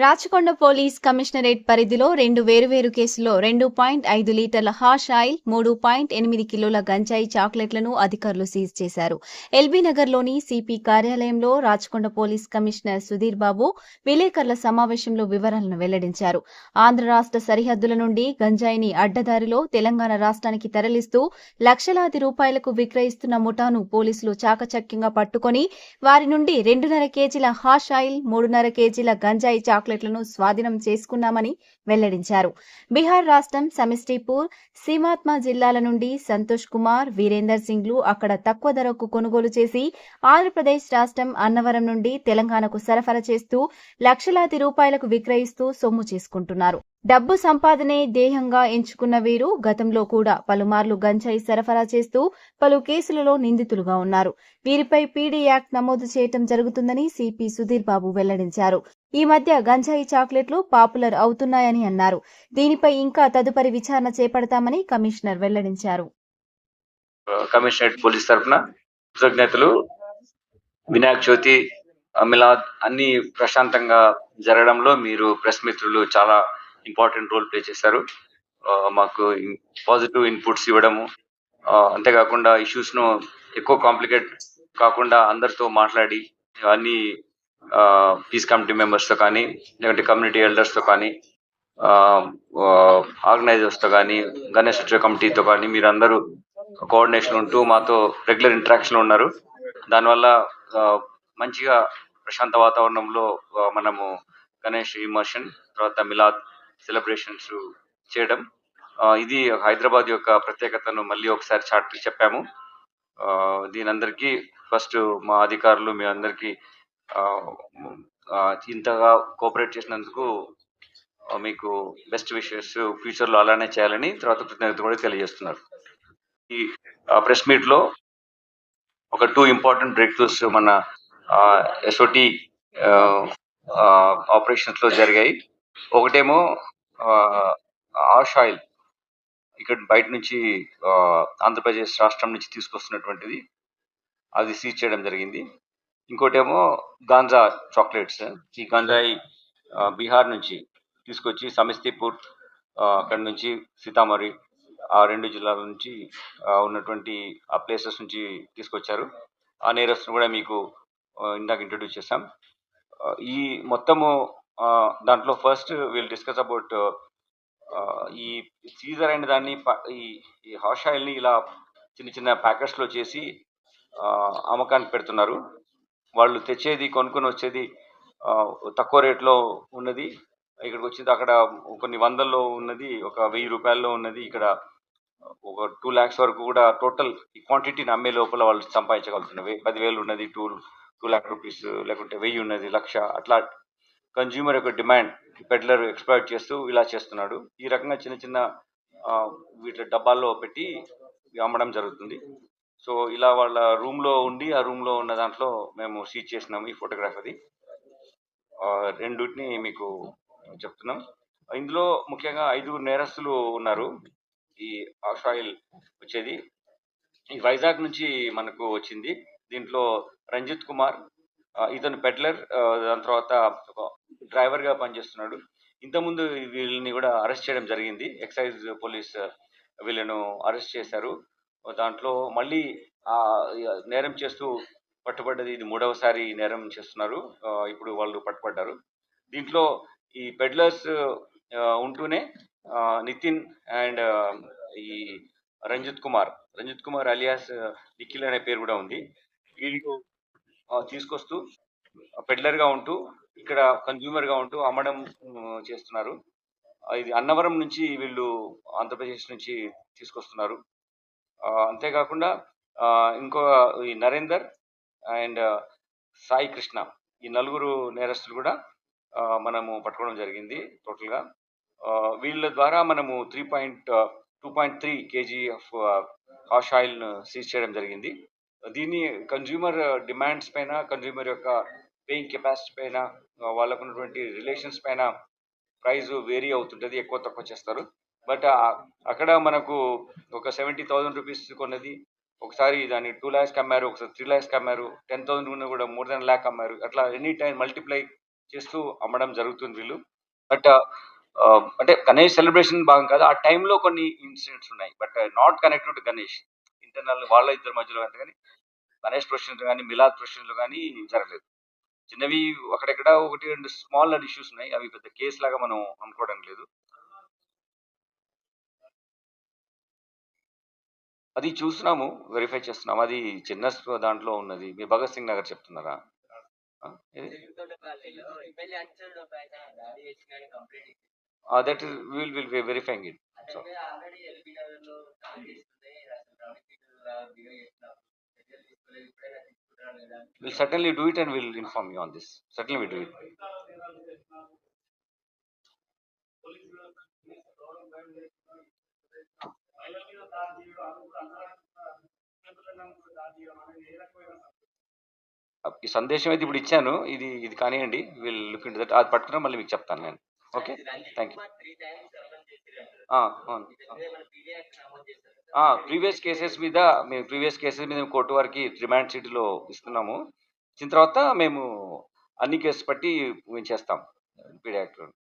Rachakonda police commissionerate పరిధిలో 2 వేరువేరు కేసుల్లో 2.5 లీటర్ల హాష్ ఆయిల్, 3.8 కిలోల గంజాయి చాక్లెట్లను అధికారులు సీజ్ చేశారు. ఎల్బీనగర్లోని సిపి కార్యాలయంలో రాచకొండ పోలీస్ కమిషనర్ సుధీర్ బాబు విలేకరుల సమావేశంలో వివరాలను వెల్లడించారు. ఆంధ్ర రాష్ట్ర సరిహద్దుల నుండి గంజాయిని అడ్డదారిలో తెలంగాణ రాష్ట్రానికి తరలిస్తూ లక్షలాది రూపాయలకు విక్రయిస్తున్న ముఠాను పోలీసులు చాకచక్యంగా పట్టుకొని వారి నుండి 2.5 కేజీల హాష్ ఆయిల్, 3.5 కేజీల గంజాయి చాక్లెట్లను స్వాధీనం చేసుకున్నామని వెల్లడించారు. బీహార్ రాష్ట్రం సమస్టిపూర్, సీమాత్మ జిల్లాల నుండి సంతోష్ కుమార్, వీరేందర్ సింగ్లు అక్కడ తక్కువ ధరకు కొనుగోలు చేసి ఆంధ్రప్రదేశ్ రాష్ట్రం అన్నవరం నుండి తెలంగాణకు సరఫరా చేస్తూ లక్షలాది రూపాయలకు విక్రయిస్తూ సొమ్ము చేసుకుంటున్నారు. డబ్బు సంపాదనే ధ్యేయంగా ఎంచుకున్న వీరు గతంలో కూడా పలుమార్లు గంజాయి సరఫరా చేస్తూ పలు కేసులలో నిందితులుగా ఉన్నారు. వీరిపై పీడీ యాక్ట్ నమోదు చేయటం జరుగుతుందని సిపి సుధీర్ బాబు వెల్లడించారు. ఈ మధ్య గంజాయి చాక్లెట్లు పాపులర్ అవుతున్నాయని అన్నారు. దీనిపై ఇంకా తదుపరి విచారణ చేపడతామని కమిషనర్ వెల్లడించారు. కమిషనరేట్ పోలీస్ తరఫున కృతజ్ఞతలు. వినాయక చవితి, మిలాద్ అన్ని ప్రశాంతంగా జరగడంలో మీరు ప్రెస్ మిత్రులు చాలా ఇంపార్టెంట్ రోల్ ప్లే చేశారు. మాకు పాజిటివ్ ఇన్పుట్స్ ఇవ్వడము, అంతేకాకుండా ఇష్యూస్ ను ఎక్కువ కాంప్లికేట్ కాకుండా అందరితో మాట్లాడి అన్ని పీస్ కమిటీ మెంబర్స్ తో కానీ, లేదంటే కమ్యూనిటీ ఎల్డర్స్ తో కానీ, ఆర్గనైజర్స్ తో కానీ, గణేష్ ఉత్సవ కమిటీతో కానీ మీరందరూ కోఆర్డినేషన్ ఉంటూ మాతో రెగ్యులర్ ఇంటరాక్షన్ ఉన్నారు. దానివల్ల మంచిగా ప్రశాంత వాతావరణంలో మనము గణేష్ ఇమర్షన్, తర్వాత మిలాద్ సెలబ్రేషన్స్ చేయడం, ఇది హైదరాబాద్ యొక్క ప్రత్యేకతను మళ్ళీ ఒకసారి చాటి చెప్పాము. దీని అందరికీ ఫస్ట్ మా అధికారులు మీ అందరికీ ఇంతగా కోఆపరేట్ చేసినందుకు మీకు బెస్ట్ విషెస్, ఫ్యూచర్ లో అలానే చేయాలని తర్వాత కృతజ్ఞతలు కూడా తెలియజేస్తున్నారు. ఈ ప్రెస్ మీట్ లో ఒక 2 ఇంపార్టెంట్ బ్రేక్ త్రూస్ మన ఎస్ఓటి ఆపరేషన్స్ లో జరిగాయి. ఒకటేమో హాష్ ఆయిల్ ఇక్కడ బయట నుంచి ఆంధ్రప్రదేశ్ రాష్ట్రం నుంచి తీసుకొస్తున్నటువంటిది, అది సీజ్ చేయడం జరిగింది. ఇంకోటేమో గాంజా చాక్లెట్స్. ఈ గంజాయి బీహార్ నుంచి తీసుకొచ్చి సమస్తిపూర్, అక్కడ నుంచి సీతామఢీ, ఆ 2 జిల్లాల నుంచి ఉన్నటువంటి ఆ ప్లేసెస్ నుంచి తీసుకొచ్చారు. ఆ నేరస్తును కూడా మీకు ఇందాక ఇంట్రడ్యూస్ చేశాం. ఈ మొత్తము దాంట్లో ఫస్ట్ విల్ డిస్కస్ అబౌట్ ఈ సీజర్ అయిన దాన్ని, ఈ హాష్ ఆయిల్ ని ఇలా చిన్న చిన్న ప్యాకెట్స్ లో చేసి అమ్మకానికి పెడుతున్నారు. వాళ్ళు తెచ్చేది, కొనుక్కొని వచ్చేది తక్కువ రేట్లో ఉన్నది, ఇక్కడికి వచ్చింది అక్కడ కొన్ని వందల్లో ఉన్నది, ఒక 1000 రూపాయల్లో ఉన్నది, ఇక్కడ ఒక 2 lakhs వరకు కూడా టోటల్ ఈ క్వాంటిటీని అమ్మే లోపల వాళ్ళు సంపాదించగలుగుతున్నారు. 10,000 ఉన్నది 2 lakh రూపీస్, లేకుంటే 1000 ఉన్నది 1,00,000, అట్లా కన్జ్యూమర్ యొక్క డిమాండ్ పెడ్లర్ ఎక్స్ప్లాయిట్ చేస్తూ ఇలా చేస్తున్నాడు. ఈ రకంగా చిన్న చిన్న వీటి డబ్బాల్లో పెట్టి అమ్మడం జరుగుతుంది. సో ఇలా వాళ్ళ రూమ్ లో ఉండి, ఆ రూమ్ లో ఉన్న దాంట్లో మేము సీజ్ చేసినాము ఈ ఫోటోగ్రాఫ్. అది రెండుటిని మీకు చెప్తున్నాం. ఇందులో ముఖ్యంగా 5 నేరస్తులు ఉన్నారు. ఈ హాష్ ఆయిల్ వచ్చేది ఈ వైజాగ్ నుంచి మనకు వచ్చింది. దీంట్లో రంజిత్ కుమార్, ఇతను పెడ్లర్, దాని తర్వాత డ్రైవర్ గా పనిచేస్తున్నాడు. ఇంతకుముందు వీళ్ళని కూడా అరెస్ట్ చేయడం జరిగింది. ఎక్సైజ్ పోలీస్ వీళ్ళను అరెస్ట్ చేశారు. దాంట్లో మళ్ళీ నేరం చేస్తూ పట్టుబడ్డది ఇది 3వసారి నేరం చేస్తున్నారు. ఇప్పుడు వాళ్ళు పట్టుబడ్డారు. దీంట్లో ఈ పెడ్లర్స్ ఉంటూనే నితిన్ అండ్ ఈ రంజిత్ కుమార్ అలియాస్ నిఖిల్ అనే పేరు కూడా ఉంది. వీళ్ళు తీసుకొస్తూ పెడ్లర్ గా ఉంటూ ఇక్కడ కన్జ్యూమర్ గా ఉంటూ అమ్మడం చేస్తున్నారు. ఇది అన్నవరం నుంచి వీళ్ళు ఆంధ్రప్రదేశ్ నుంచి తీసుకొస్తున్నారు. అంతేకాకుండా ఇంకో ఈ నరేందర్ అండ్ సాయి కృష్ణ, ఈ 4 నేరస్తులు కూడా మనము పట్టుకోవడం జరిగింది. టోటల్ గా వీళ్ళ ద్వారా మనము 2.3 kg of hash oil seize చేయడం జరిగింది. దీన్ని కన్జ్యూమర్ డిమాండ్స్ పైన, కన్జ్యూమర్ యొక్క పేయింగ్ కెపాసిటీ పైన, వాళ్ళకు ఉన్నటువంటి రిలేషన్స్ పైన ప్రైస్ వేరీ అవుతుంటది, ఎక్కువ తక్కువ చేస్తారు. బట్ అక్కడ మనకు ఒక 70,000 రూపీస్ కొన్నది ఒకసారి దాన్ని 2 lakhs అమ్మారు, ఒకసారి 3 lakhs అమ్మారు, 10,000 ఉన్న కూడా more than 1 lakh అమ్మారు. అట్లా ఎనీ టైం మల్టిప్లై చేస్తూ అమ్మడం జరుగుతుంది వీళ్ళు. బట్ అంటే గణేష్ సెలబ్రేషన్ భాగం కాదు. ఆ టైంలో కొన్ని ఇన్సిడెంట్స్ ఉన్నాయి. But not connected to Ganesh. Internal వాళ్ళ ఇద్దరి మధ్యలో అంటే కానీ గణేష్ ప్రొఫెషన్లు కానీ మిలాద్ ప్రొఫెషన్లు కానీ జరగలేదు. చిన్నవి అక్కడెక్కడ 1, 2 స్మాలర్ ఇష్యూస్ ఉన్నాయి. అవి పెద్ద కేసు లాగా మనం అనుకోవడం లేదు. అది చూస్తున్నాము, వెరిఫై చేస్తున్నాము. అది చిన్న దాంట్లో ఉన్నది. మీరు భగత్ సింగ్ నగర్ చెప్తున్నారా? ఏది? That will verifying it. So we'll certainly do it and we'll inform you on this. Certainly we do it. ఈ సందేశం అయితే ఇప్పుడు ఇచ్చాను. ఇది కానివ్వండి. Will look into that. అది పట్టుకున్నా మళ్ళీ మీకు చెప్తాను నేను. Okay, thank you. అవును. ప్రీవియస్ కేసెస్ మీద మేము కోర్టు వారికి రిమాండ్ షీట్లో ఇస్తున్నాము. ఇచ్చిన తర్వాత మేము అన్ని కేసు బట్టి మేము చేస్తాం పీడియాట్రిక్.